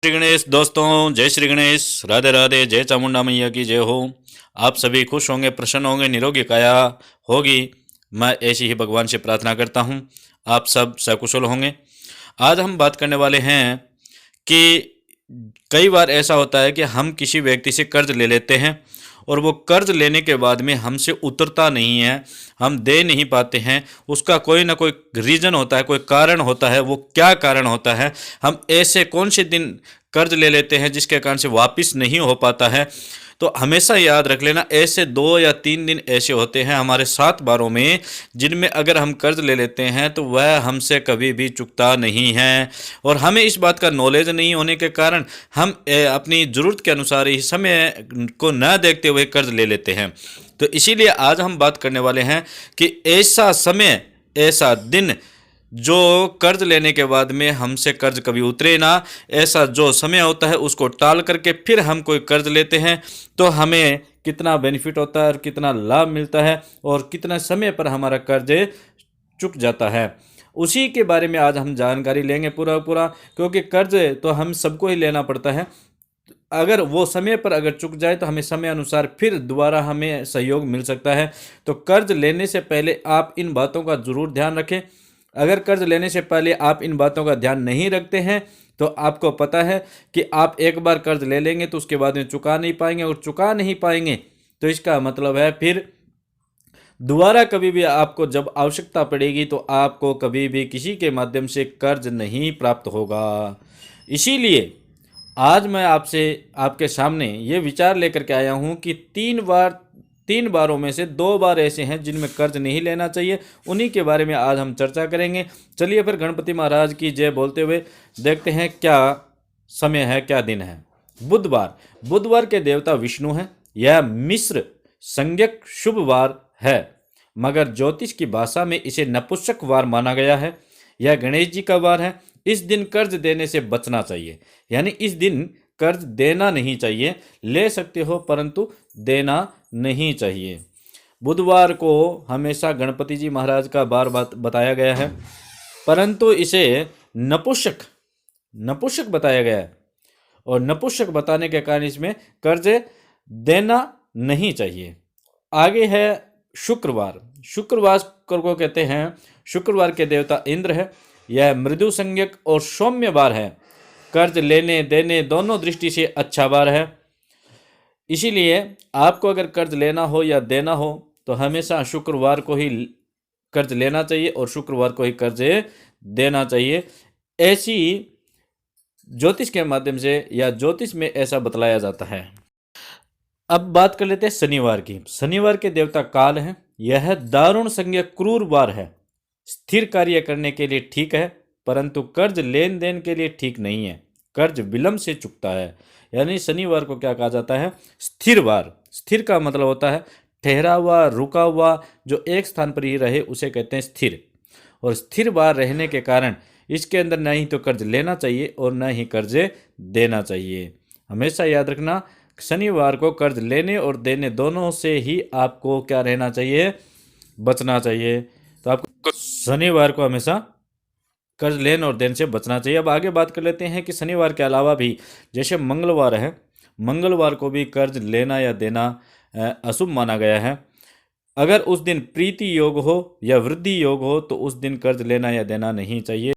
श्री गणेश दोस्तों, जय श्री गणेश, राधे राधे, जय चामुंडा मैया की जय हो। आप सभी खुश होंगे, प्रसन्न होंगे, निरोगी काया होगी, मैं ऐसी ही भगवान से प्रार्थना करता हूँ। आप सब सकुशल होंगे। आज हम बात करने वाले हैं कि कई बार ऐसा होता है कि हम किसी व्यक्ति से कर्ज ले लेते हैं और वो कर्ज लेने के बाद में हमसे उतरता नहीं है, हम दे नहीं पाते हैं। उसका कोई ना कोई रीज़न होता है, कोई कारण होता है। वो क्या कारण होता है? हम ऐसे कौन से दिन कर्ज ले लेते हैं जिसके कारण से वापस नहीं हो पाता है? तो हमेशा याद रख लेना, ऐसे 2 या 3 दिन ऐसे होते हैं हमारे 7 बारों में, जिनमें अगर हम कर्ज ले लेते हैं तो वह हमसे कभी भी चुकता नहीं है। और हमें इस बात का नॉलेज नहीं होने के कारण हम अपनी ज़रूरत के अनुसार ही समय को न देखते हुए कर्ज ले लेते हैं। तो इसीलिए आज हम बात करने वाले हैं कि ऐसा समय, ऐसा दिन जो कर्ज लेने के बाद में हमसे कर्ज कभी उतरे ना, ऐसा जो समय होता है उसको टाल करके फिर हम कोई कर्ज लेते हैं तो हमें कितना बेनिफिट होता है और कितना लाभ मिलता है और कितना समय पर हमारा कर्ज चुक जाता है, उसी के बारे में आज हम जानकारी लेंगे पूरा, क्योंकि कर्ज तो हम सबको ही लेना पड़ता है। अगर वो समय पर अगर चुक जाए तो हमें समय अनुसार फिर दोबारा हमें सहयोग मिल सकता है। तो कर्ज लेने से पहले आप इन बातों का ज़रूर ध्यान रखें। अगर कर्ज लेने से पहले आप इन बातों का ध्यान नहीं रखते हैं तो आपको पता है कि आप एक बार कर्ज ले लेंगे तो उसके बाद में चुका नहीं पाएंगे, और चुका नहीं पाएंगे तो इसका मतलब है फिर दोबारा कभी भी आपको जब आवश्यकता पड़ेगी तो आपको कभी भी किसी के माध्यम से कर्ज नहीं प्राप्त होगा। इसीलिए आज मैं आपसे आपके सामने ये विचार लेकर के आया हूँ कि 3 बारों में से 2 बार ऐसे हैं जिनमें कर्ज नहीं लेना चाहिए। उन्हीं के बारे में आज हम चर्चा करेंगे। चलिए फिर गणपति महाराज की जय बोलते हुए देखते हैं क्या समय है, क्या दिन है। बुधवार के देवता विष्णु हैं। यह मिश्र संज्ञक शुभ वार है, मगर ज्योतिष की भाषा में इसे नपुंसक वार माना गया है। यह गणेश जी का वार है। इस दिन कर्ज देने से बचना चाहिए, यानी इस दिन कर्ज देना नहीं चाहिए। ले सकते हो परंतु देना नहीं चाहिए। बुधवार को हमेशा गणपति जी महाराज का वार बताया गया है, परंतु इसे नपुंसक बताया गया है, और नपुंसक बताने के कारण इसमें कर्ज देना नहीं चाहिए। आगे है शुक्रवार को कहते हैं, शुक्रवार के देवता इंद्र है। यह मृदु संज्ञक और सौम्य वार है। कर्ज लेने देने दोनों दृष्टि से अच्छा वार है। इसीलिए आपको अगर कर्ज लेना हो या देना हो तो हमेशा शुक्रवार को ही कर्ज लेना चाहिए और शुक्रवार को ही कर्ज देना चाहिए। ऐसी ज्योतिष के माध्यम से या ज्योतिष में ऐसा बतलाया जाता है। अब बात कर लेते हैं शनिवार की। शनिवार के देवता काल हैं। यह दारुण संज्ञा क्रूर वार है। स्थिर कार्य करने के लिए ठीक है, परंतु कर्ज लेन देन के लिए ठीक नहीं है। कर्ज विलंब से चुकता है, यानी शनिवार को क्या कहा जाता है? स्थिर वार। स्थिर का मतलब होता है ठहरा हुआ, रुका हुआ, जो एक स्थान पर ही रहे उसे कहते हैं स्थिर। और स्थिर वार रहने के कारण इसके अंदर न ही तो कर्ज लेना चाहिए और न ही कर्ज देना चाहिए। हमेशा याद रखना, शनिवार को कर्ज लेने और देने दोनों से ही आपको क्या रहना चाहिए? बचना चाहिए। तो आपको शनिवार को हमेशा कर्ज लेन और देन से बचना चाहिए। अब आगे बात कर लेते हैं कि शनिवार के अलावा भी जैसे मंगलवार है, मंगलवार को भी कर्ज लेना या देना अशुभ माना गया है। अगर उस दिन प्रीति योग हो या वृद्धि योग हो तो उस दिन कर्ज लेना या देना नहीं चाहिए।